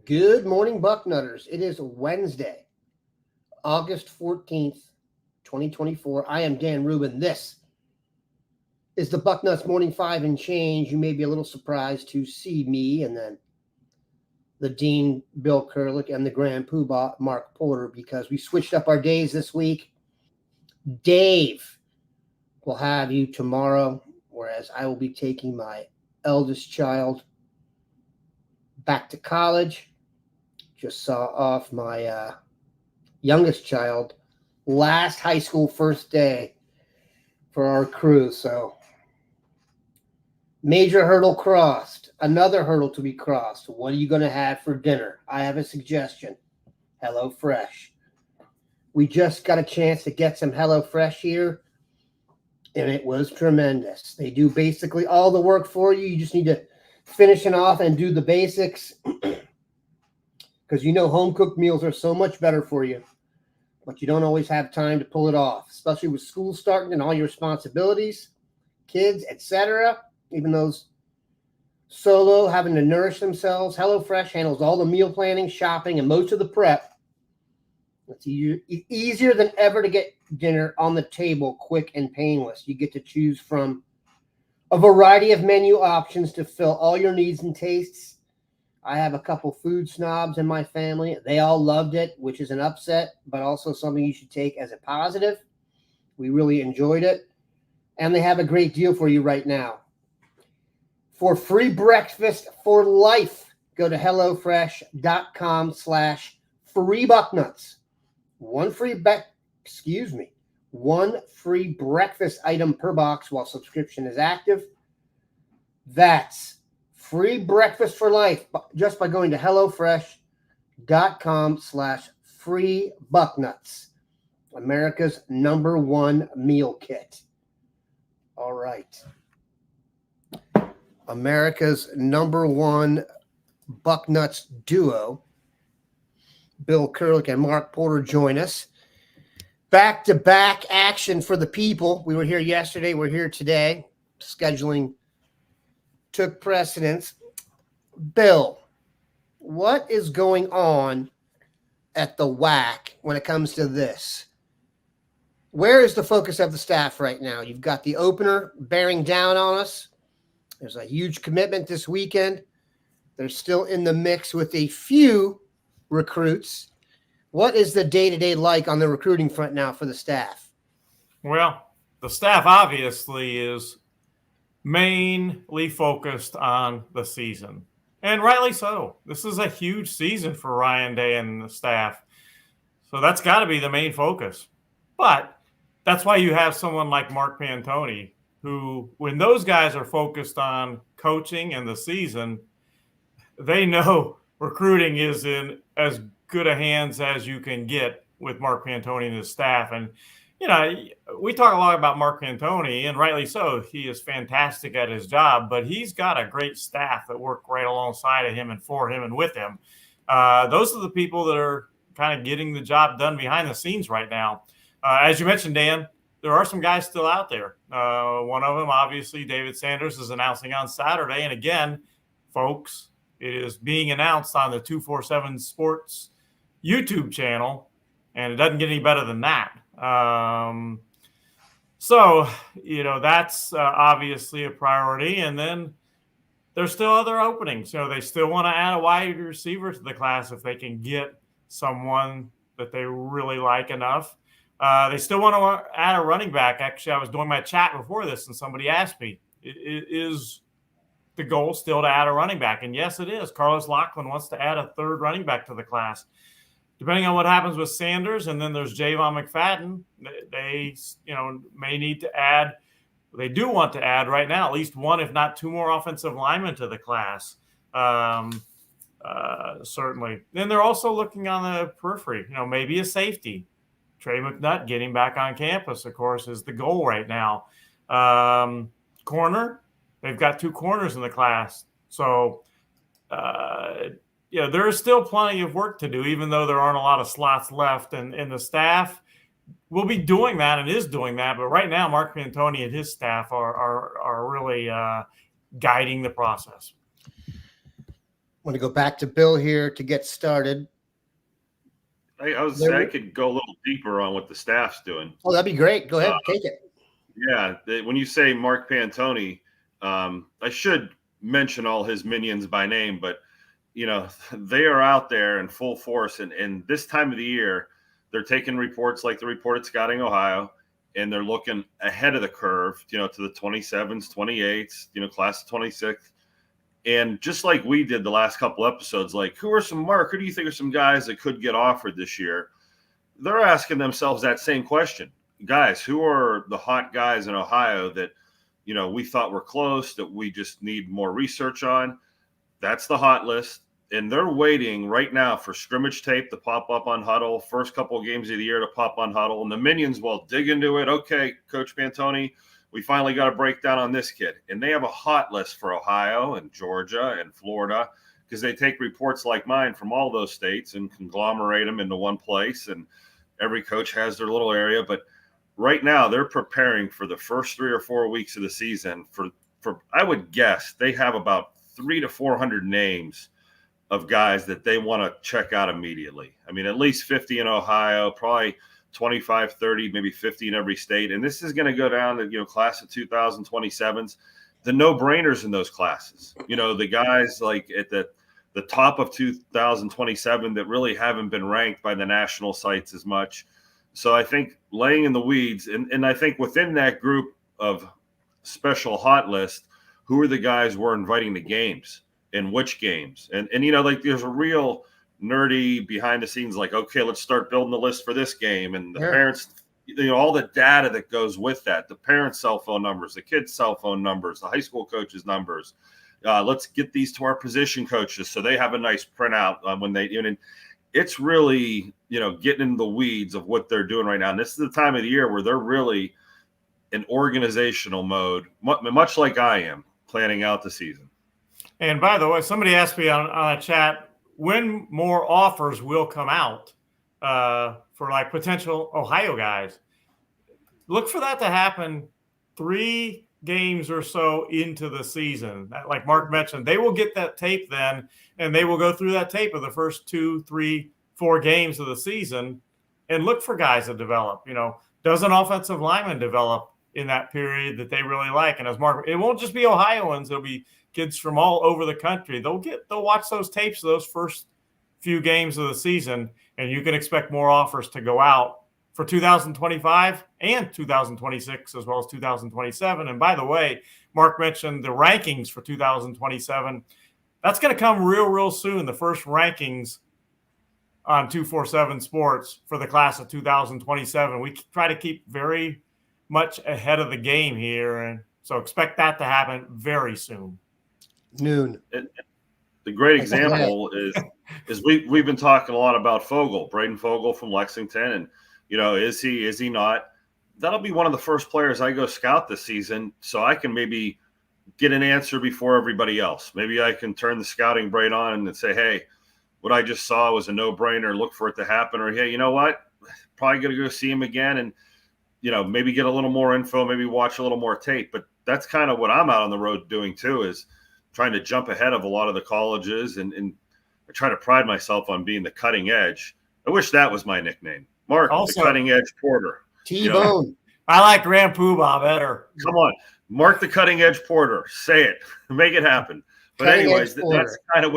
Good morning, Bucknutters. It is Wednesday, August 14th, 2024. I am Dan Rubin. This is the Bucknuts Morning 5 and change. You may be a little surprised to see me and then the Dean, Bill Kurelic, and the Grand Poobah, Mark Porter, because we switched up our days this week. Dave will have you tomorrow, whereas I will be taking my eldest child back to college. Just saw off my youngest child last high school first day for our crew. So major hurdle crossed. Another hurdle to be crossed. What are you going to have for dinner? I have a suggestion. HelloFresh. We just got a chance to get some HelloFresh here, and it was tremendous. They do basically all the work for you. You just need to finish it off and do the basics, because home cooked meals are so much better for you, but you don't always have time to pull it off, especially with school starting and all your responsibilities, kids, etc. Even those solo having to nourish themselves, HelloFresh handles all the meal planning, shopping, and most of the prep. It's easier than ever to get dinner on the table, quick and painless. You get to choose from a variety of menu options to fill all your needs and tastes. I have a couple food snobs in my family. They all loved it, which is an upset, but also something you should take as a positive. We really enjoyed it. And they have a great deal for you right now. For free breakfast for life, go to HelloFresh.com/freebucknuts. One free breakfast item per box while subscription is active. That's free breakfast for life just by going to HelloFresh.com/freebucknuts. America's #1 meal kit. All right. America's #1 Bucknuts duo, Bill Kurelic and Mark Porter, join us. Back-to-back action for the people. We were here yesterday. We're here today. Scheduling took precedence. Bill, what is going on at the WAC when it comes to this? Where is the focus of the staff right now? You've got the opener bearing down on us. There's a huge commitment this weekend. They're still in the mix with a few recruits. What is the day-to-day like on the recruiting front now for the staff? Well, the staff obviously is mainly focused on the season, and rightly so. This is a huge season for Ryan Day and the staff, so that's got to be the main focus. But that's why you have someone like Mark Pantoni, who, when those guys are focused on coaching and the season, they know recruiting is in as good a hands as you can get with Mark Pantoni and his staff. And, we talk a lot about Mark Pantoni, and rightly so. He is fantastic at his job, but he's got a great staff that work right alongside of him and for him and with him. Those are the people that are kind of getting the job done behind the scenes right now. As you mentioned, Dan, there are some guys still out there. One of them, obviously, David Sanders, is announcing on Saturday. And again, folks, it is being announced on the 247 Sports YouTube channel, and it doesn't get any better than that. That's obviously a priority. And then there's still other openings. They still want to add a wide receiver to the class if they can get someone that they really like enough. They still want to add a running back. Actually, I was doing my chat before this, and somebody asked me, is the goal still to add a running back? And yes, it is. Carlos Lachlan wants to add a third running back to the class. Depending on what happens with Sanders, and then there's Javon McFadden, they may need to add. They do want to add right now at least one, if not two more offensive linemen to the class. Certainly. Then they're also looking on the periphery, maybe a safety. Trey McNutt getting back on campus, of course, is the goal right now. Corner, they've got two corners in the class. So, there is still plenty of work to do, even though there aren't a lot of slots left. And the staff will be doing that and is doing that. But right now, Mark Pantoni and his staff are really guiding the process. Want to go back to Bill here to get started. I could go a little deeper on what the staff's doing. Oh, that'd be great. Go ahead, take it. Yeah, when you say Mark Pantoni, I should mention all his minions by name, but they are out there in full force, and this time of the year, they're taking reports like the report at Scouting Ohio, and they're looking ahead of the curve, to the 27s, 28s, class of 26. And just like we did the last couple episodes, like who do you think are some guys that could get offered this year? They're asking themselves that same question. Guys, who are the hot guys in Ohio that, we thought were close, that we just need more research on? That's the hot list. And they're waiting right now for scrimmage tape to pop up on Huddle, first couple of games of the year to pop on Huddle. And the minions will dig into it. Okay, Coach Pantoni, we finally got a breakdown on this kid. And they have a hot list for Ohio and Georgia and Florida because they take reports like mine from all those states and conglomerate them into one place. And every coach has their little area. But right now they're preparing for the first 3 or 4 weeks of the season for I would guess they have about 300 to 400 names of guys that they want to check out immediately. I mean, at least 50 in Ohio, probably 25, 30, maybe 50 in every state. And this is going to go down to, class of 2027s, the no-brainers in those classes. The guys like at the top of 2027 that really haven't been ranked by the national sites as much. So I think laying in the weeds, and I think within that group of special hot list, who are the guys we're inviting to games and which games? And like there's a real nerdy behind the scenes, like, okay, let's start building the list for this game. And the parents, all the data that goes with that, the parents' cell phone numbers, the kids' cell phone numbers, the high school coaches' numbers. Let's get these to our position coaches so they have a nice printout when they, and it's really, getting in the weeds of what they're doing right now. And this is the time of the year where they're really in organizational mode, much like I am planning out the season. And by the way, somebody asked me on a chat when more offers will come out for like potential Ohio guys. Look for that to happen 3 games or so into the season. Like Mark mentioned, they will get that tape then, and they will go through that tape of the first 2, 3, 4 games of the season and look for guys that develop. Does an offensive lineman develop in that period that they really like? And as Mark, it won't just be Ohioans. It'll be kids from all over the country. They'll watch those tapes of those first few games of the season, and you can expect more offers to go out for 2025 and 2026, as well as 2027. And by the way, Mark mentioned the rankings for 2027. That's going to come real soon. The first rankings on 247 Sports for the class of 2027. We try to keep very much ahead of the game here, and so expect that to happen very soon. Noon. The great example is we've been talking a lot about Braden Fogel from Lexington, and is he not? That'll be one of the first players I go scout this season, so I can maybe get an answer before everybody else. Maybe I can turn the scouting brain on and say, hey, what I just saw was a no-brainer. Look for it to happen, or hey, you know what? Probably gonna go see him again, and maybe get a little more info, maybe watch a little more tape. But that's kind of what I'm out on the road doing too, is trying to jump ahead of a lot of the colleges, and I try to pride myself on being the cutting edge. I wish that was my nickname. Mark, also, the cutting edge porter. T-Bone. I like Grand Poobah better. Come on. Mark the cutting edge porter. Say it. Make it happen. But anyways, that's kind of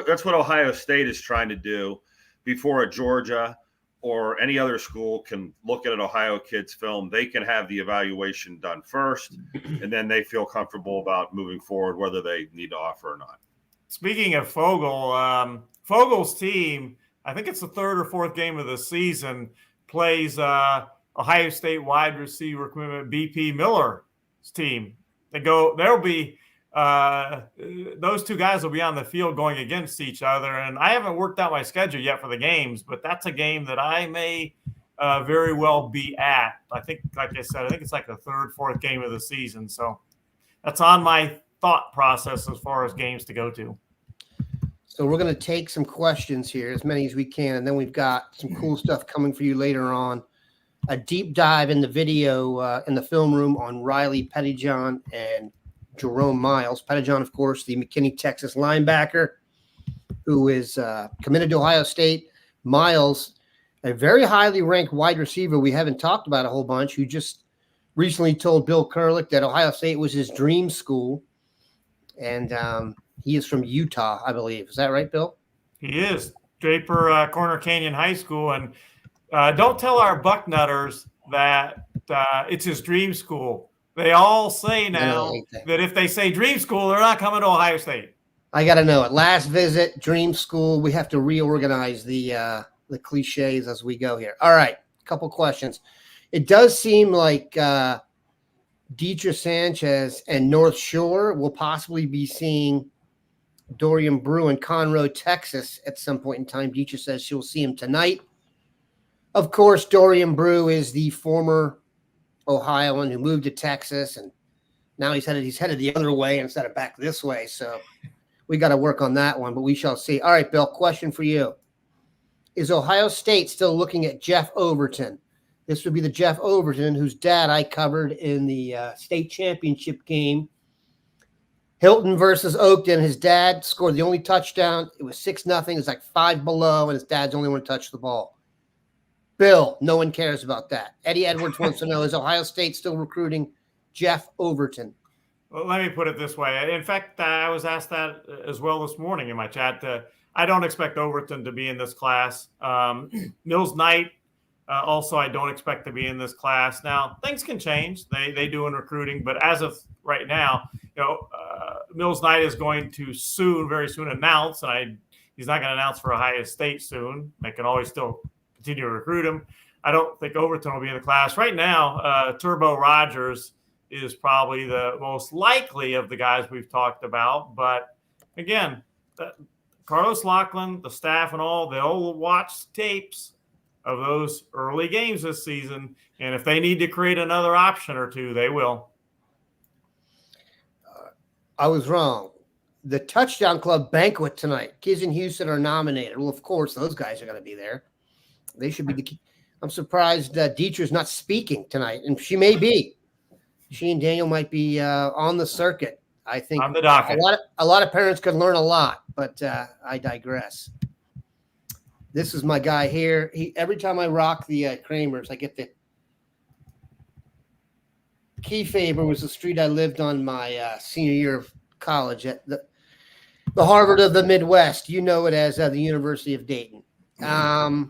that's what Ohio State is trying to do before a Georgia or any other school can look at an Ohio kid's film. They can have the evaluation done first, and then they feel comfortable about moving forward, whether they need to offer or not. Speaking of Fogel, Fogel's team, I think it's the 3rd or 4th game of the season, plays Ohio State wide receiver equipment BP Miller's team. There'll be those 2 guys will be on the field going against each other. And I haven't worked out my schedule yet for the games, but that's a game that I may very well be at. I think, like I said, it's like the 3rd, 4th game of the season. So that's on my thought process as far as games to go to. So we're going to take some questions here, as many as we can, and then we've got some cool stuff coming for you later on. A deep dive in the video in the film room on Riley Pettijohn and Jerome Myles. Pettijohn, of course, the McKinney, Texas linebacker. who is committed to Ohio State. Myles, a very highly ranked wide receiver we haven't talked about a whole bunch, who just recently told Bill Kurelic that Ohio State was his dream school. And he is from Utah, I believe. Is that right, Bill? He is. Draper Corner Canyon High School. And don't tell our Bucknutters that it's his dream school. They all say now that if they say dream school, they're not coming to Ohio State. I got to know it. Last visit, dream school. We have to reorganize the cliches as we go here. All right, a couple questions. It does seem like Deidre Sanchez and North Shore will possibly be seeing Dorian Brew in Conroe, Texas at some point in time. Deidre says she'll see him tonight. Of course, Dorian Brew is the former Ohioan who moved to Texas, and now he's headed the other way instead of back this way. So we got to work on that one, but we shall see. All right, Bill, question for you. Is Ohio State still looking at Jeff Overton? This would be the Jeff Overton whose dad I covered in the state championship game. Hilton versus Oakton. His dad scored the only touchdown. It was 6-0. It was like 5 below, and his dad's the only one to touch the ball. Bill, no one cares about that. Eddie Edwards wants to know, is Ohio State still recruiting Jeff Overton? Well, let me put it this way. In fact, I was asked that as well this morning in my chat. I don't expect Overton to be in this class. Mills Knight, also, I don't expect to be in this class. Now, things can change. They do in recruiting, but as of right now, Mills Knight is going to very soon announce, and he's not going to announce for Ohio State soon. They can always still continue to recruit him. I don't think Overton will be in the class. Right now, Turbo Rogers is probably the most likely of the guys we've talked about. But again, Carlos Lachlan, the staff and all, they'll watch tapes of those early games this season. And if they need to create another option or two, they will. I was wrong. The Touchdown Club banquet tonight, kids in Houston are nominated. Well, of course, those guys are going to be there. They should be the key. I'm surprised Dietrich's not speaking tonight, and she may be. She and Daniel might be on the circuit. I think on the docket. A lot of parents could learn a lot, but I digress. This is my guy here. Every time I rock the Kramers, I get the Kefauver was the street I lived on my senior year of college at the Harvard of the Midwest. You know it as the University of Dayton. How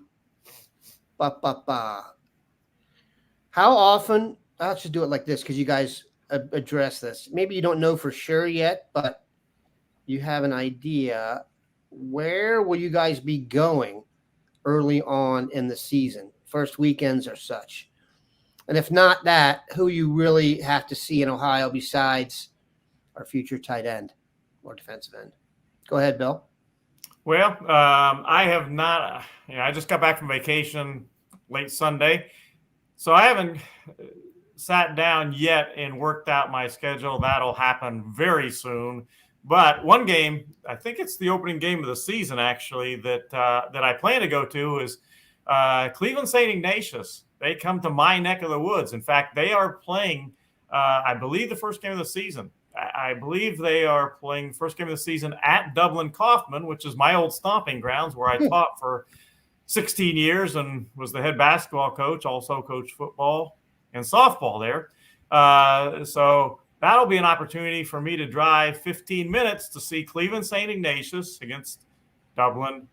often? I'll just do it like this because you guys address this. Maybe you don't know for sure yet, but you have an idea. Where will you guys be going early on in the season? First weekends or such? And if not that, who you really have to see in Ohio besides our future tight end or defensive end? Go ahead, Bill. Well, I have not. I just got back from vacation late Sunday, so I haven't sat down yet and worked out my schedule. That'll happen very soon. But one game, I think it's the opening game of the season, actually, that I plan to go to is Cleveland St. Ignatius. They come to my neck of the woods. In fact, they are playing, I believe, the first game of the season. I believe they are playing the first game of the season at Dublin Kaufman, which is my old stomping grounds where I taught for 16 years and was the head basketball coach, also coached football and softball there. So that'll be an opportunity for me to drive 15 minutes to see Cleveland St. Ignatius against Dublin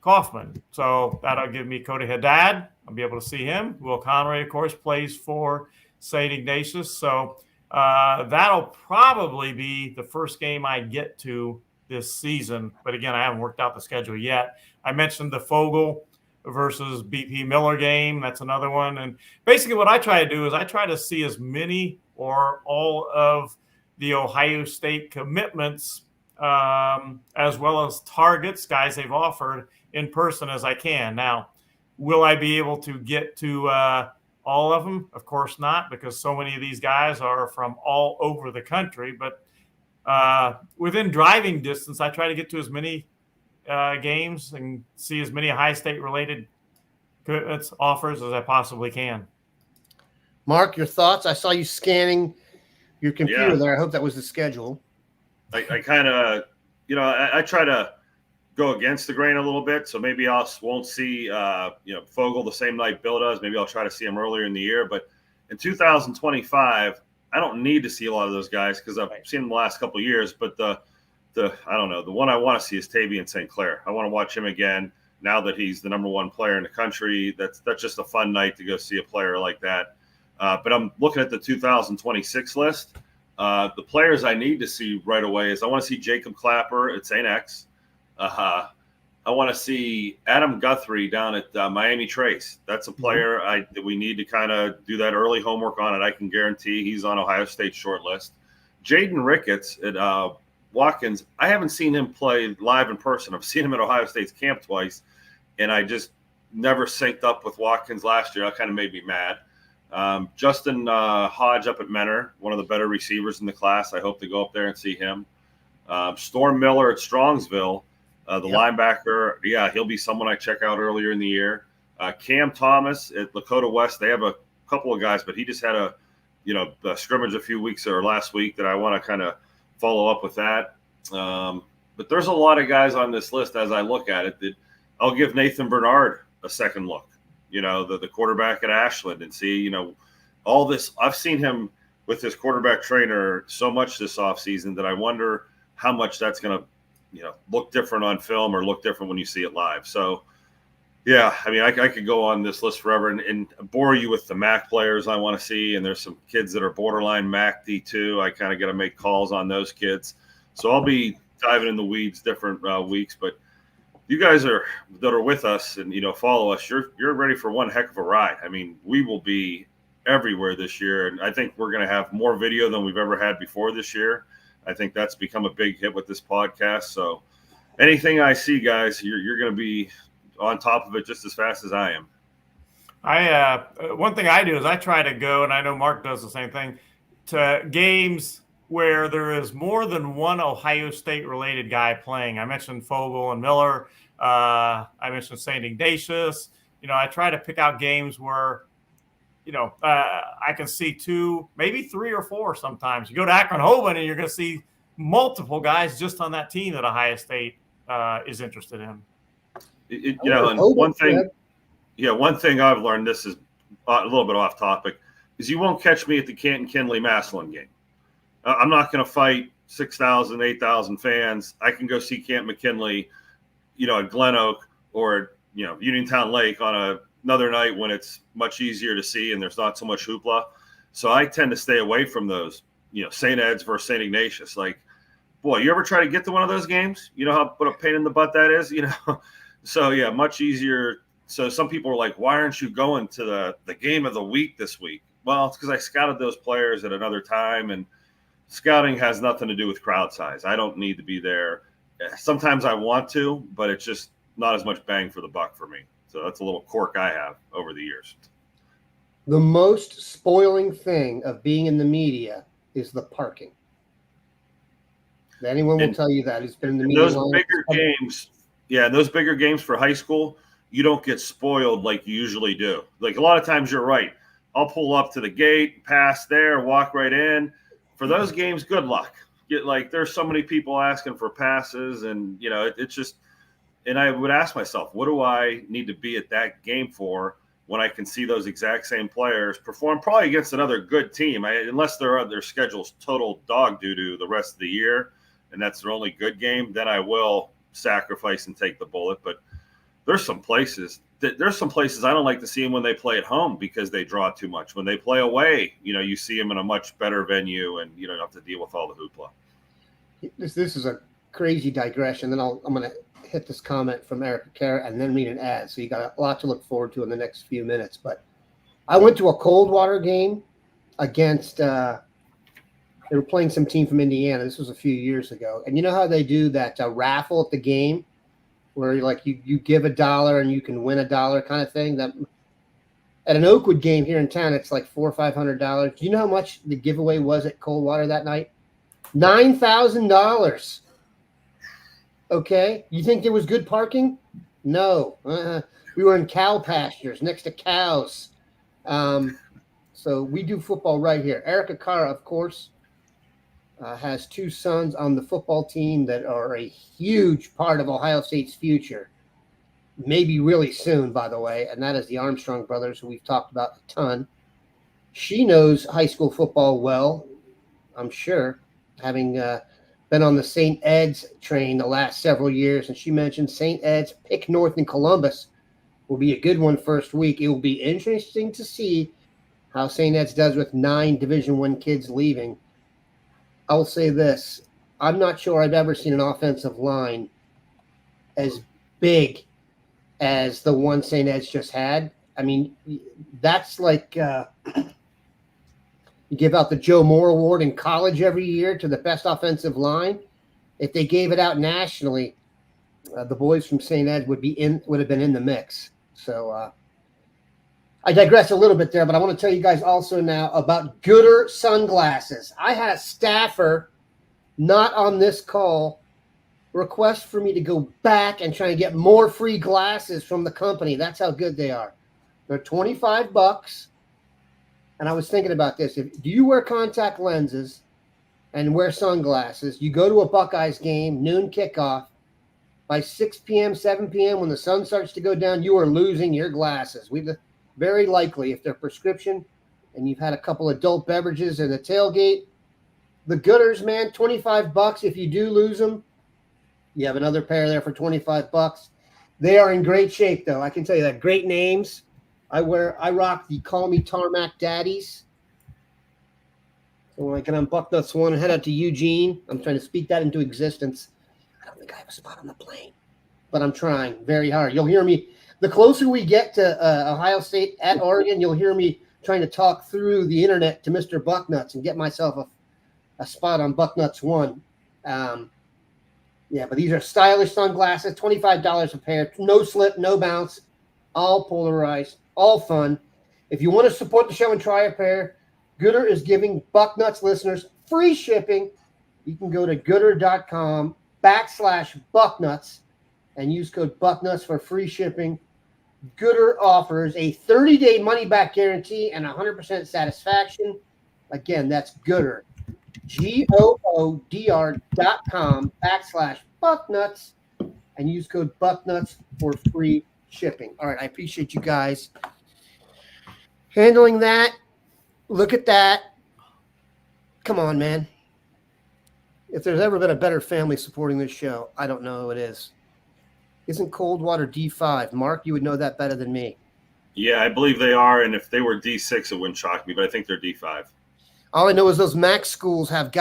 Kaufman. So that'll give me Cody Haddad. I'll be able to see him. Will Conroy, of course, plays for St. Ignatius. So that'll probably be the first game I get to this season. But again, I haven't worked out the schedule yet. I mentioned the Fogel versus BP Miller game. That's another one. And basically what I try to do is I try to see as many or all of the Ohio State commitments as well as targets, guys they've offered in person as I can. Now, will I be able to get to all of them? Of course not, because so many of these guys are from all over the country. But within driving distance, I try to get to as many games and see as many high state related commitments offers as I possibly can. Mark, your thoughts? I saw you scanning your computer there. I hope that was the schedule. I kind of, I try to go against the grain a little bit. So maybe I won't see Fogel the same night Bill does. Maybe I'll try to see him earlier in the year. But in 2025, I don't need to see a lot of those guys because I've seen them the last couple of years. But the I don't know, the one I want to see is Tavian St. Clair. I want to watch him again now that he's the number one player in the country. That's just a fun night to go see a player like that. But I'm looking at the 2026 list. The players I need to see right away is I want to see Jacob Clapper at St. X. I want to see Adam Guthrie down at Miami Trace. That's a player that we need to kind of do that early homework on, and I can guarantee he's on Ohio State's short list. Jaden Ricketts at Watkins, I haven't seen him play live in person. I've seen him at Ohio State's camp twice, and I just never synced up with Watkins last year. That kind of made me mad. Justin Hodge up at Menor, one of the better receivers in the class. I hope to go up there and see him. Storm Miller at Strongsville, the linebacker. Yeah, he'll be someone I check out earlier in the year. Cam Thomas at Lakota West. They have a couple of guys, but he just had a scrimmage a few weeks or last week that I want to kind of follow up with that. But there's a lot of guys on this list as I look at it that I'll give Nathan Bernard a second look, the quarterback at Ashland, and see, all this. I've seen him with his quarterback trainer so much this offseason that I wonder how much that's going to, look different on film or look different when you see it live. So, yeah, I mean, I could go on this list forever and bore you with the MAC players I want to see. And there's some kids that are borderline MAC D2. I kind of got to make calls on those kids. So I'll be diving in the weeds different weeks. But you guys that are with us and, follow us, you're ready for one heck of a ride. I mean, we will be everywhere this year. And I think we're going to have more video than we've ever had before this year. I think that's become a big hit with this podcast. So anything I see, guys, you're going to be on top of it just as fast as I am. One thing I do is I try to go, and I know Mark does the same thing, to games where there is more than one Ohio State related guy playing. I mentioned Fogel and Miller. I mentioned St. Ignatius. I try to pick out games where, I can see two, maybe three or four sometimes. You go to Akron-Hoban and you're going to see multiple guys just on that team that Ohio State is interested in. And one thing I've learned, this is a little bit off topic, is you won't catch me at the Canton-Kinley-Massillon game. I'm not going to fight 6,000, 8,000 fans. I can go see Camp McKinley, at Glen Oak or, Uniontown Lake on another night when it's much easier to see and there's not so much hoopla. So I tend to stay away from those, St. Ed's versus St. Ignatius. Like, boy, you ever try to get to one of those games? You know what a pain in the butt that is, So, yeah, much easier. So some people are like, why aren't you going to the game of the week this week? Well, it's because I scouted those players at another time, and scouting has nothing to do with crowd size. I don't need to be there. Sometimes I want to, but it's just not as much bang for the buck for me. So that's a little quirk I have over the years. The most spoiling thing of being in the media is the parking. Anyone will tell you that who's been in the media. Those bigger games. Yeah, those bigger games for high school, you don't get spoiled like you usually do. Like a lot of times you're right. I'll pull up to the gate, pass there, walk right in. For those games, good luck. There's so many people asking for passes, and it's just. And I would ask myself, what do I need to be at that game for when I can see those exact same players perform probably against another good team, unless their schedule's total dog doo-doo the rest of the year, and that's their only good game, then I will sacrifice and take the bullet. But there's some places I don't like to see them when they play at home because they draw too much. When they play away, you see them in a much better venue, and you don't have to deal with all the hoopla. This is a crazy digression. Then I'm going to hit this comment from Eric Carrot and then read an ad. So you got a lot to look forward to in the next few minutes. But I went to a Coldwater game against they were playing some team from Indiana. This was a few years ago. And you know how they do that raffle at the game where you give $1 and you can win $1 kind of thing? That at an Oakwood game here in town, it's like $400 or $500. Do you know how much the giveaway was at Coldwater that night? $9,000. Okay. You think there was good parking? No. We were in cow pastures next to cows. So we do football right here. Erica Carr, of course, has two sons on the football team that are a huge part of Ohio State's future. Maybe really soon, by the way, and that is the Armstrong brothers, who we've talked about a ton. She knows high school football well, I'm sure, having been on the St. Ed's train the last several years. And she mentioned St. Ed's, Pick North, and Columbus will be a good one first week. It will be interesting to see how St. Ed's does with 9 Division I kids leaving. I'll say this. I'm not sure I've ever seen an offensive line as big as the one St. Ed's just had. I mean, that's like you give out the Joe Moore Award in college every year to the best offensive line. If they gave it out nationally, the boys from St. Ed would have been in the mix. So I digress a little bit there, but I want to tell you guys also now about Gooder sunglasses. I had a staffer, not on this call, request for me to go back and try and get more free glasses from the company. That's how good they are. They're $25. And I was thinking about this. Do you wear contact lenses and wear sunglasses? You go to a Buckeyes game, noon kickoff. By 6 p.m., 7 p.m., when the sun starts to go down, you are losing your glasses. Very likely, if they're prescription and you've had a couple adult beverages in the tailgate, the Gooders, man, $25. If you do lose them, you have another pair there for $25. They are in great shape, though. I can tell you that. Great names. I rock the Call Me Tarmac Daddies. So when I get on Bucknuts 1 and head out to Eugene, I'm trying to speak that into existence. I don't think I have a spot on the plane, but I'm trying very hard. You'll hear me. The closer we get to Ohio State at Oregon, you'll hear me trying to talk through the internet to Mr. Bucknuts and get myself a spot on Bucknuts 1. Yeah, but these are stylish sunglasses, $25 a pair, no slip, no bounce, all polarized, all fun. If you want to support the show and try a pair, Gooder is giving Bucknuts listeners free shipping. You can go to gooder.com/Bucknuts and use code Bucknuts for free shipping. Gooder offers a 30-day money-back guarantee and 100% satisfaction. Again, that's Gooder. GOODR.com/Bucknuts and use code Bucknuts for free shipping. All right, I appreciate you guys handling that. Look at that. Come on, man. If there's ever been a better family supporting this show, I don't know who it is. Isn't Coldwater D5? Mark, you would know that better than me. Yeah, I believe they are. And if they were D6, it wouldn't shock me, but I think they're D5. All I know is those MAC schools have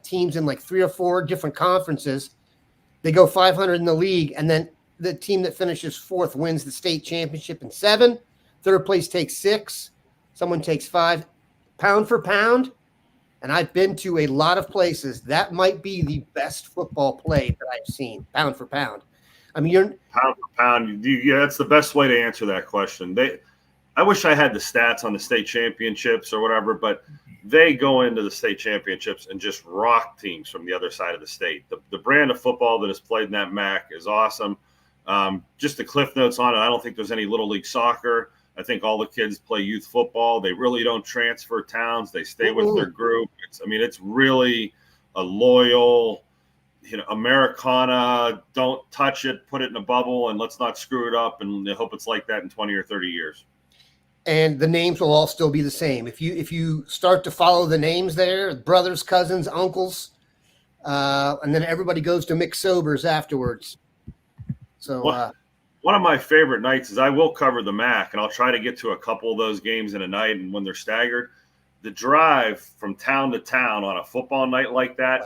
teams in like 3 or 4 different conferences. They go 500 in the league, and then the team that finishes 4th wins the state championship in 7. 3rd place takes 6. Someone takes 5. Pound for pound, and I've been to a lot of places, that might be the best football play that I've seen, pound for pound. I mean, pound for pound. Yeah, that's the best way to answer that question. I wish I had the stats on the state championships or whatever, but they go into the state championships and just rock teams from the other side of the state. The brand of football that is played in that MAC is awesome. Just the cliff notes on it, I don't think there's any little league soccer. I think all the kids play youth football. They really don't transfer towns. They stay with their group. It's really a loyal, Americana, don't touch it, put it in a bubble, and let's not screw it up. And I hope it's like that in 20 or 30 years. And the names will all still be the same. If you start to follow the names there, brothers, cousins, uncles, and then everybody goes to mixed sobers afterwards. So one of my favorite nights is I will cover the MAC, and I'll try to get to a couple of those games in a night. And when they're staggered, the drive from town to town on a football night like that,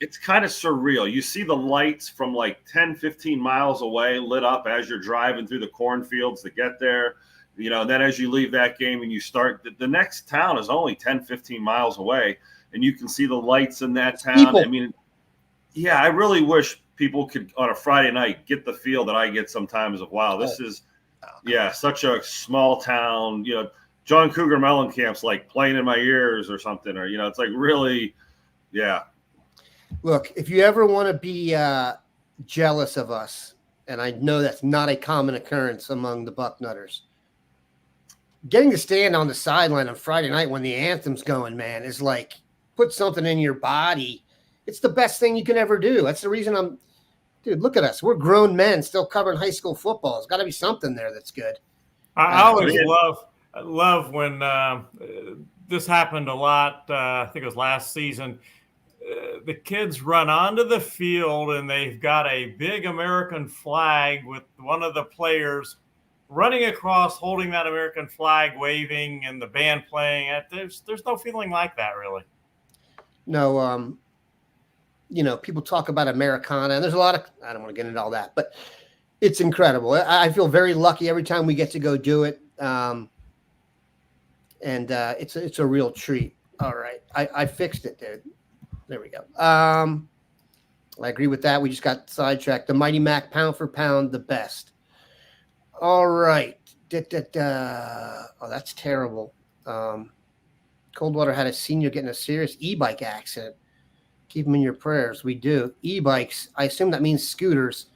it's kind of surreal. You see the lights from like 10, 15 miles away lit up as you're driving through the cornfields to get there. And then as you leave that game and you start, the next town is only 10, 15 miles away, and you can see the lights in that town. People. I mean, yeah, I really wish people could on a Friday night get the feel that I get sometimes of, wow, this is, such a small town. John Cougar Mellencamp's like playing in my ears or something, or, it's like really, yeah. Look, if you ever want to be jealous of us, and I know that's not a common occurrence among the Bucknutters, getting to stand on the sideline on Friday night when the anthem's going, man, is like put something in your body, it's the best thing you can ever do. That's the reason dude, look at us. We're grown men still covering high school football. There's got to be something there that's good. I always love when this happened a lot. I think it was last season. The kids run onto the field and they've got a big American flag with one of the players running across, holding that American flag, waving, and the band playing. There's no feeling like that, really. No, people talk about Americana, and there's a lot of, I don't want to get into all that, but it's incredible. I feel very lucky every time we get to go do it. And it's a real treat. All right. I fixed it, dude. There we go. I agree with that. We just got sidetracked. The Mighty Mac, pound for pound, the best. All right. Oh, that's terrible. Coldwater had a senior get in a serious e-bike accident. Keep them in your prayers. We do. E-bikes, I assume that means scooters.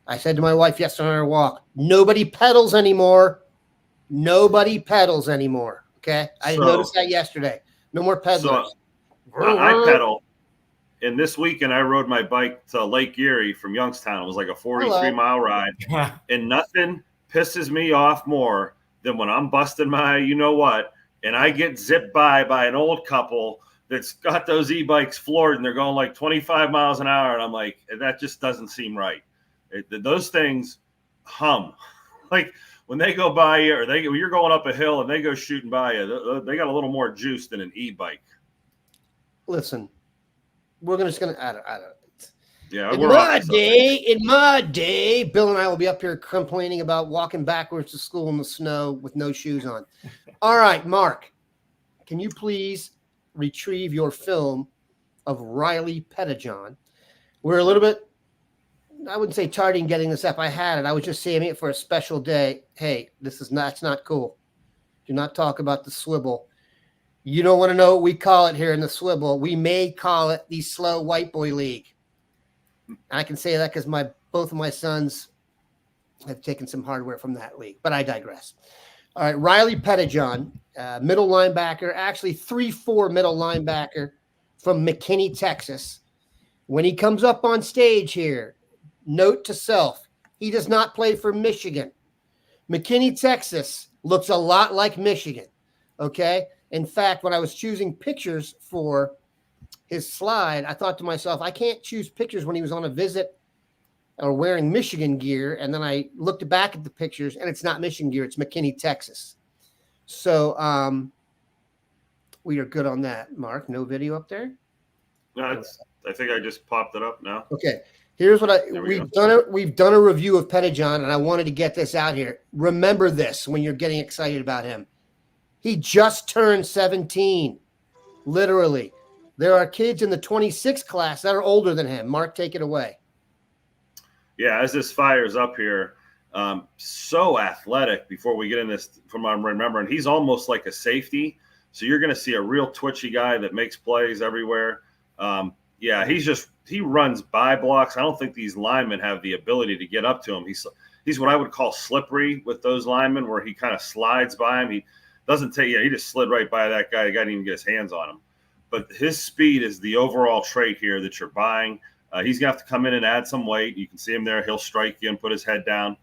I said to my wife yesterday on our walk, nobody pedals anymore. Nobody pedals anymore. Okay? I noticed that yesterday. No more peddlers. So I pedal. And this weekend, I rode my bike to Lake Erie from Youngstown. It was like a 43-mile ride. And nothing pisses me off more than when I'm busting my you-know-what, and I get zipped by an old couple that's got those e-bikes floored, and they're going like 25 miles an hour. And I'm like, that just doesn't seem right. Those things hum. Like when they go by you, or you're going up a hill and they go shooting by you, they got a little more juice than an e-bike. Listen. I don't. Yeah, in my day, Bill and I will be up here complaining about walking backwards to school in the snow with no shoes on. All right, Mark, can you please retrieve your film of Riley Pettijohn? We're a little bit, I wouldn't say tardy in getting this up. I had it. I was just saving it for a special day. Hey, that's not cool. Do not talk about the swivel. You don't want to know what we call it here in the swivel. We may call it the slow white boy league. I can say that because both of my sons have taken some hardware from that league, but I digress. All right, Riley Pettijohn, middle linebacker, actually 3-4 middle linebacker from McKinney, Texas. When he comes up on stage here, note to self, he does not play for Michigan. McKinney, Texas looks a lot like Michigan, okay? In fact, when I was choosing pictures for his slide, I thought to myself, I can't choose pictures when he was on a visit or wearing Michigan gear. And then I looked back at the pictures, and it's not Michigan gear. It's McKinney, Texas. So we are good on that, Mark. No video up there? No, I think I just popped it up now. Okay. Here's what we've done a review of Pettijohn, and I wanted to get this out here. Remember this when you're getting excited about him. He just turned 17, literally. There are kids in the 26 class that are older than him. Mark, take it away. Yeah, as this fires up here, so athletic before we get in this, from what I'm remembering, he's almost like a safety. So you're going to see a real twitchy guy that makes plays everywhere. Yeah, he runs by blocks. I don't think these linemen have the ability to get up to him. He's what I would call slippery with those linemen, where he kind of slides by him. He doesn't take, he just slid right by that guy. The guy didn't even get his hands on him. But his speed is the overall trait here that you're buying. He's going to have to come in and add some weight. You can see him there. He'll strike you and put his head down.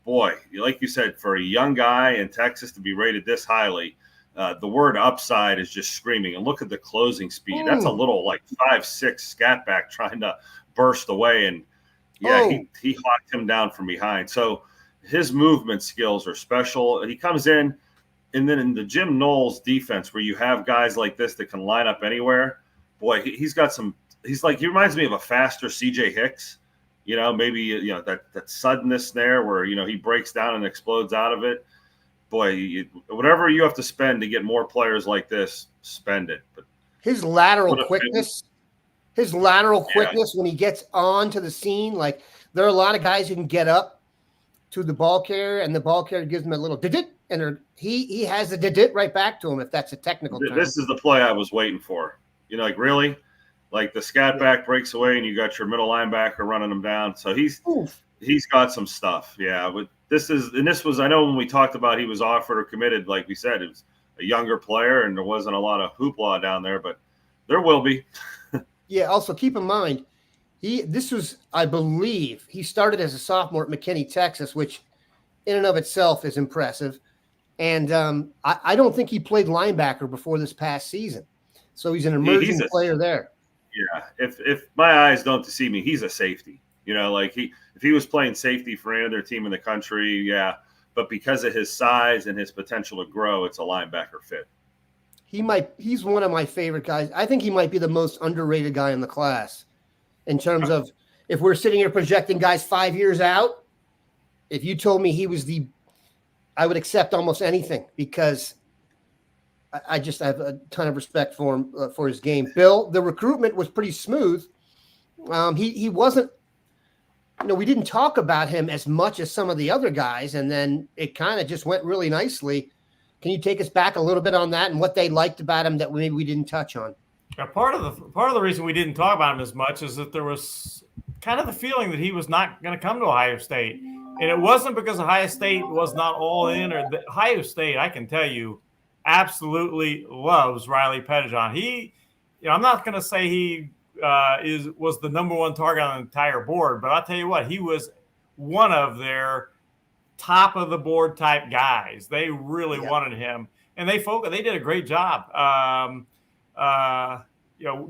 Boy, like you said, for a young guy in Texas to be rated this highly, the word upside is just screaming. And look at the closing speed. That's a little like 5'6" scat back trying to burst away. And, yeah, he hawked him down from behind. So his movement skills are special. He comes in. And then in the Jim Knowles defense, where you have guys like this that can line up anywhere, boy, he's got some. He reminds me of a faster C.J. Hicks, maybe that suddenness there where he breaks down and explodes out of it. Boy, whatever you have to spend to get more players like this, spend it. But his lateral quickness when he gets onto the scene, like there are a lot of guys who can get up to the ball carrier, and the ball carrier gives him a little did. And he has the did right back to him, if that's a technical term. This is the play I was waiting for. Like, really? Like the scat back breaks away and you got your middle linebacker running him down. So he's got some stuff. Yeah. But this was, I know when we talked about he was offered or committed, like we said, it was a younger player and there wasn't a lot of hoopla down there. But There will be. Yeah. Also, keep in mind, I believe, he started as a sophomore at McKinney, Texas, which in and of itself is impressive. And I don't think he played linebacker before this past season. So he's an emerging player there. Yeah. If my eyes don't deceive me, he's a safety. Like if he was playing safety for any other team in the country, yeah. But because of his size and his potential to grow, it's a linebacker fit. He's one of my favorite guys. I think he might be the most underrated guy in the class in terms of, if we're sitting here projecting guys 5 years out, if you told me he was I would accept almost anything, because I just have a ton of respect for him, for his game. Bill, the recruitment was pretty smooth. He wasn't, we didn't talk about him as much as some of the other guys, and then it kind of just went really nicely. Can you take us back a little bit on that and what they liked about him that maybe we didn't touch on? Yeah, part of the reason we didn't talk about him as much is that there was kind of the feeling that he was not going to come to Ohio State. And it wasn't because Ohio State was not all in, or Ohio State, I can tell you, absolutely loves Riley Pettijohn. I'm not going to say he was the number one target on the entire board, but I'll tell you what, he was one of their top of the board type guys. They really wanted him, and they did a great job.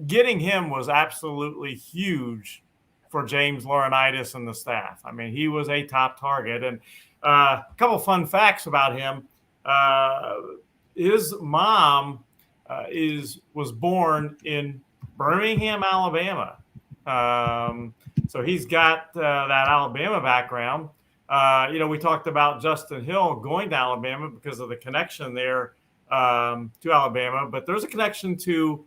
Getting him was absolutely huge for James Laurinaitis and the staff. I mean, he was a top target. And a couple fun facts about him. His mom was born in Birmingham, Alabama. So he's got that Alabama background. We talked about Justin Hill going to Alabama because of the connection there to Alabama, but there's a connection to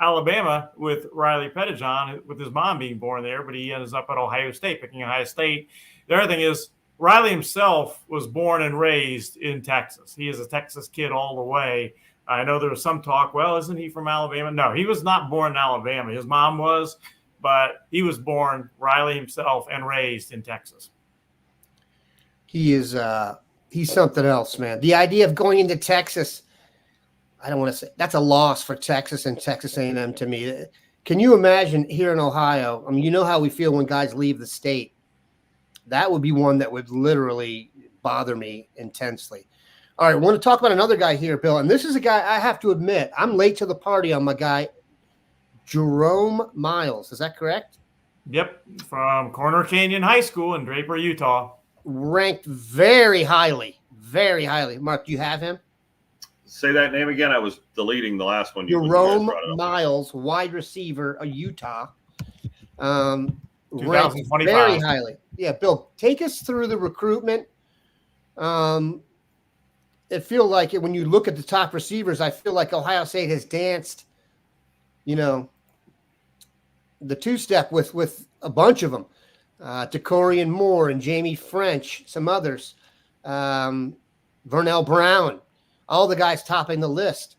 Alabama with Riley Pettijohn, with his mom being born there, but he ends up at Ohio State, picking Ohio State. The other thing is, Riley himself was born and raised in Texas. He is a Texas kid all the way. I know there was some talk, well, isn't he from Alabama? No, he was not born in Alabama. His mom was, but he was born, Riley himself, and raised in Texas. He's something else, man. The idea of going into Texas, I don't want to say that's a loss for Texas and Texas A&M to me. Can you imagine here in Ohio? I mean, you know how we feel when guys leave the state. That would be one that would literally bother me intensely. All right, I want to talk about another guy here, Bill. And this is a guy, I have to admit, I'm late to the party on my guy, Jerome Myles. Is that correct? Yep, from Corner Canyon High School in Draper, Utah. Ranked very highly, very highly. Mark, do you have him? Say that name again. I was deleting the last one. Jerome Myles, wide receiver, Utah. Ranked very highly. Yeah, Bill, take us through the recruitment. It feels like when you look at the top receivers, I feel like Ohio State has danced, the two-step with a bunch of them. Decorian Moore and Jamie French, some others. Vernell Brown, all the guys topping the list.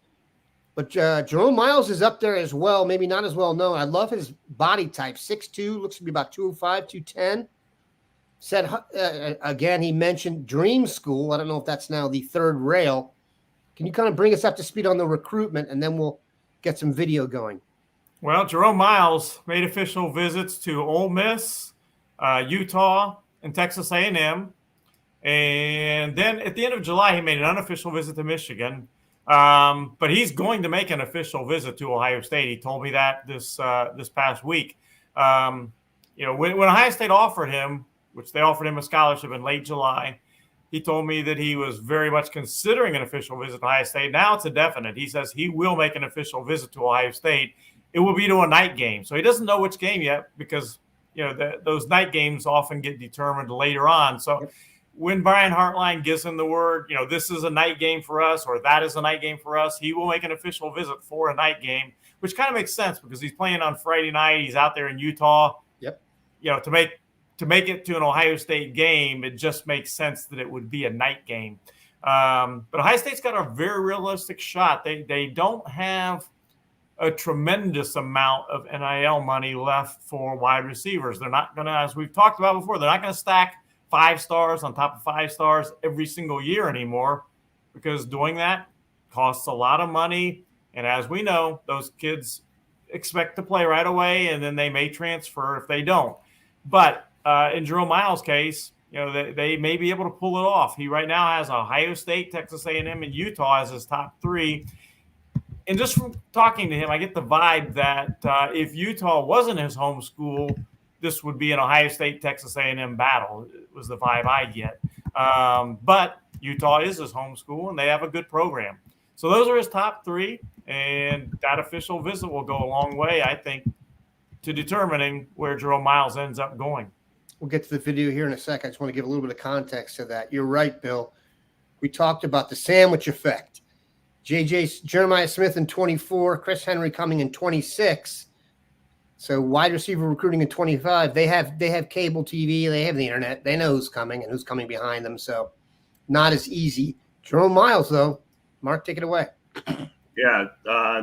But Jerome Myles is up there as well, maybe not as well known. I love his body type, 6'2", looks to be about 205, 210. Said, again, he mentioned Dream School. I don't know if that's now the third rail. Can you kind of bring us up to speed on the recruitment, and then we'll get some video going? Well, Jerome Myles made official visits to Ole Miss, Utah, and Texas A&M. And then at the end of July, he made an unofficial visit to Michigan. But he's going to make an official visit to Ohio State. He told me that this past week. When Ohio State offered him, which they offered him a scholarship in late July, he told me that he was very much considering an official visit to Ohio State. Now it's a definite. He says he will make an official visit to Ohio State. It will be to a night game. So he doesn't know which game yet because, those night games often get determined later on. So when Brian Hartline gives him the word, this is a night game for us, or that is a night game for us, he will make an official visit for a night game, which kind of makes sense because he's playing on Friday night. He's out there in Utah. Yep. To make it to an Ohio State game, it just makes sense that it would be a night game. But Ohio State's got a very realistic shot. They don't have a tremendous amount of NIL money left for wide receivers. They're not going to, as we've talked about before, they're not going to stack 5 stars on top of 5 stars every single year anymore, because doing that costs a lot of money. And as we know, those kids expect to play right away, and then they may transfer if they don't. But in Jerome Myles' case, they may be able to pull it off. He right now has Ohio State, Texas A&M, and Utah as his top three. And just from talking to him, I get the vibe that if Utah wasn't his home school, this would be an Ohio State, Texas A&M battle. It was the vibe I get. But Utah is his home school, and they have a good program. So those are his top three, and that official visit will go a long way, I think, to determining where Jerome Myles ends up going. We'll get to the video here in a second. I just want to give a little bit of context to that. You're right, Bill. We talked about the sandwich effect. Jeremiah Smith in 24, Chris Henry coming in 26. So wide receiver recruiting in 25. They have cable TV. They have the internet. They know who's coming and who's coming behind them. So not as easy. Jerome Myles, though. Mark, take it away. Yeah,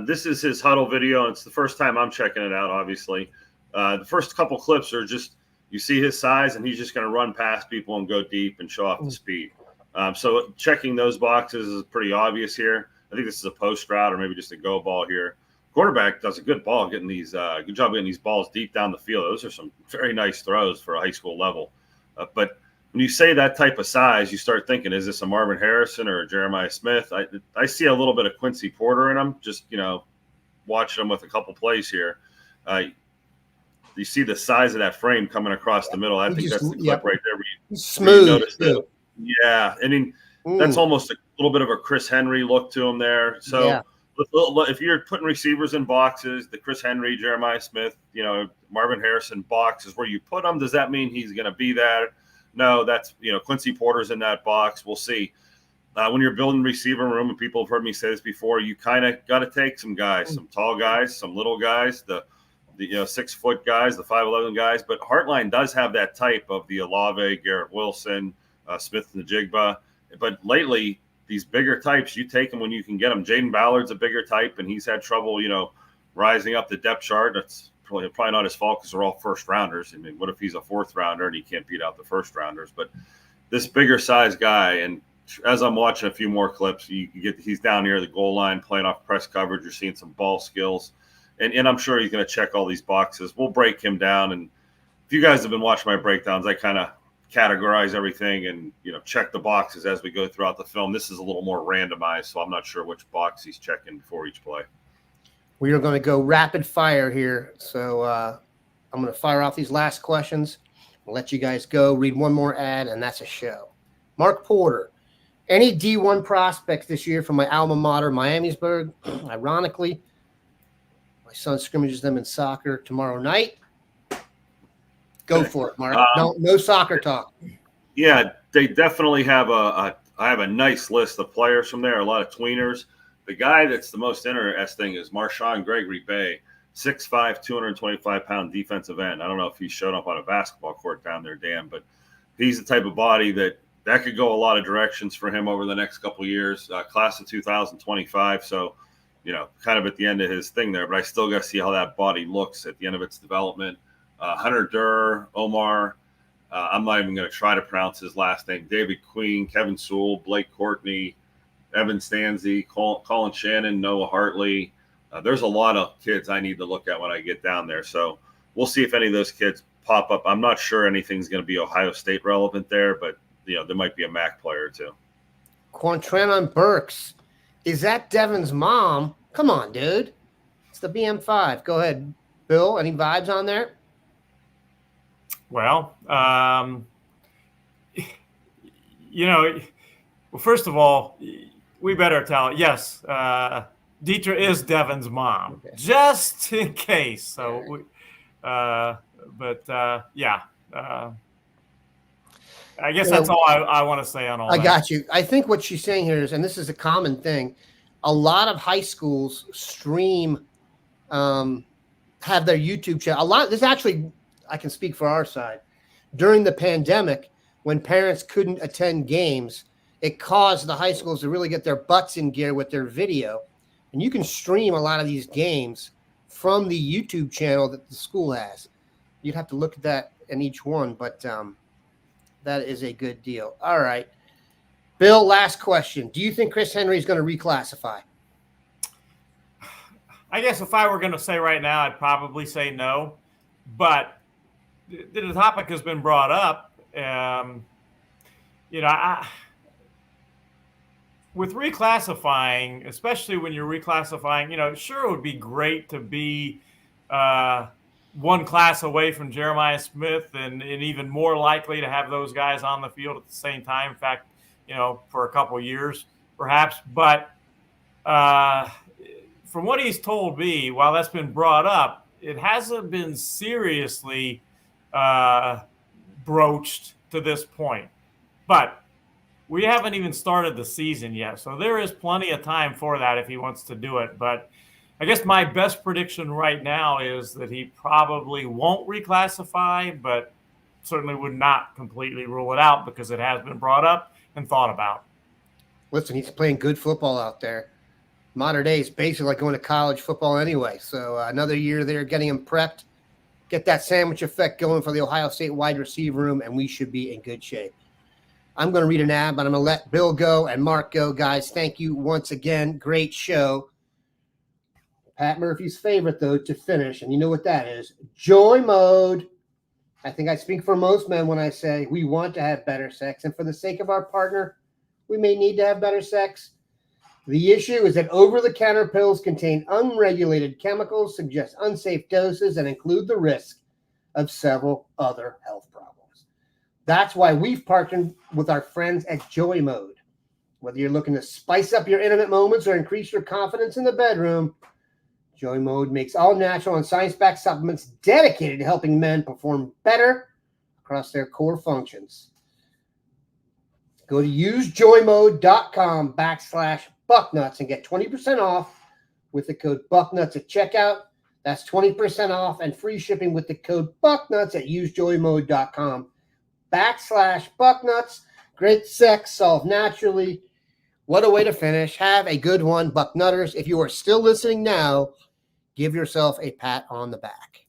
this is his huddle video. It's the first time I'm checking it out, obviously. The first couple clips are just you see his size, and he's just going to run past people and go deep and show off the speed. So checking those boxes is pretty obvious here. I think this is a post route or maybe just a go ball here. Quarterback does a good ball getting these good job getting these balls deep down the field. Those are some very nice throws for a high school level. But when you say that type of size, you start thinking, is this a Marvin Harrison or a Jeremiah Smith? I see a little bit of Quincy Porter in him, just, watching him with a couple plays here. You see the size of that frame coming across the middle. I think that's the clip right there. Smooth. Yeah. I mean, that's almost a little bit of a Chris Henry look to him there. So if you're putting receivers in boxes, the Chris Henry, Jeremiah Smith, Marvin Harrison box is where you put him. Does that mean he's going to be that? No, that's, Quincy Porter's in that box. We'll see. When you're building receiver room, and people have heard me say this before, you kind of got to take some guys, some tall guys, some little guys, the 6-foot guys, the 5'11" guys. But Heartline does have that type of the Olave, Garrett Wilson, Smith and the Jigba. But lately, these bigger types, you take them when you can get them. Jaden Ballard's a bigger type, and he's had trouble, rising up the depth chart. That's probably not his fault because they're all first rounders. I mean, what if he's a fourth rounder and he can't beat out the first rounders? But this bigger size guy, and as I'm watching a few more clips, he's down near the goal line playing off press coverage. You're seeing some ball skills, and I'm sure he's going to check all these boxes. We'll break him down, and if you guys have been watching my breakdowns, I kind of categorize everything and check the boxes as we go throughout the film. This is a little more randomized, so I'm not sure which box he's checking before each play. We are going to go rapid fire here, so I'm going to fire off these last questions. I'll let you guys go. Read one more ad, and that's a show. Mark Porter, any D1 prospects this year from my alma mater, Miamisburg? Ironically, my son scrimmages them in soccer tomorrow night. Go for it, Mark. No soccer talk. Yeah, they definitely have I have a nice list of players from there, a lot of tweeners. The guy that's the most interesting is Marshawn Gregory Bay, 6'5", 225-pound defensive end. I don't know if he's shown up on a basketball court down there, Dan, but he's the type of body that could go a lot of directions for him over the next couple of years. Class of 2025, so, kind of at the end of his thing there, but I still got to see how that body looks at the end of its development. Hunter Durr, Omar, I'm not even going to try to pronounce his last name, David Queen, Kevin Sewell, Blake Courtney, Evan Stanzi, Colin Shannon, Noah Hartley. There's a lot of kids I need to look at when I get down there. So we'll see if any of those kids pop up. I'm not sure anything's going to be Ohio State relevant there, but, there might be a MAC player or two. Quantrenon Burks. Is that Devin's mom? Come on, dude. It's the BM5. Go ahead, Bill. Any vibes on there? Well, first of all, we better tell. Yes, Deetra is Devin's mom, just in case. So, I guess that's all I want to say on all that. I got you. I think what she's saying here is, and this is a common thing, a lot of high schools stream, have their YouTube channel. This actually, I can speak for our side. During the pandemic, when parents couldn't attend games, it caused the high schools to really get their butts in gear with their video. And you can stream a lot of these games from the YouTube channel that the school has. You'd have to look at that in each one, but that is a good deal. All right. Bill, last question. Do you think Chris Henry is going to reclassify? I guess if I were going to say right now, I'd probably say no. But the topic has been brought up. With reclassifying, especially when you're reclassifying, sure, it would be great to be one class away from Jeremiah Smith and even more likely to have those guys on the field at the same time. In fact, for a couple of years, perhaps. But from what he's told me, while that's been brought up, it hasn't been seriously broached to this point. But we haven't even started the season yet, so there is plenty of time for that if he wants to do it. But I guess my best prediction right now is that he probably won't reclassify, but certainly would not completely rule it out because it has been brought up and thought about. Listen, he's playing good football out there. Modern day is basically like going to college football anyway. So another year there, getting him prepped, get that sandwich effect going for the Ohio State wide receiver room, and we should be in good shape. I'm going to read an ad, but I'm going to let Bill go and Mark go. Guys, thank you once again. Great show. Pat Murphy's favorite, though, to finish, and you know what that is, joy mode. I think I speak for most men when I say we want to have better sex, and for the sake of our partner, we may need to have better sex. The issue is that over-the-counter pills contain unregulated chemicals, suggest unsafe doses, and include the risk of several other health problems. That's why we've partnered with our friends at Joy Mode. Whether you're looking to spice up your intimate moments or increase your confidence in the bedroom, Joy Mode makes all natural and science-backed supplements dedicated to helping men perform better across their core functions. Go to usejoymode.com/Bucknuts and get 20% off with the code Bucknuts at checkout. That's 20% off and free shipping with the code Bucknuts at usejoymode.com/Bucknuts. Great sex solved naturally. What a way to finish. Have a good one, Bucknutters. If you are still listening now, give yourself a pat on the back.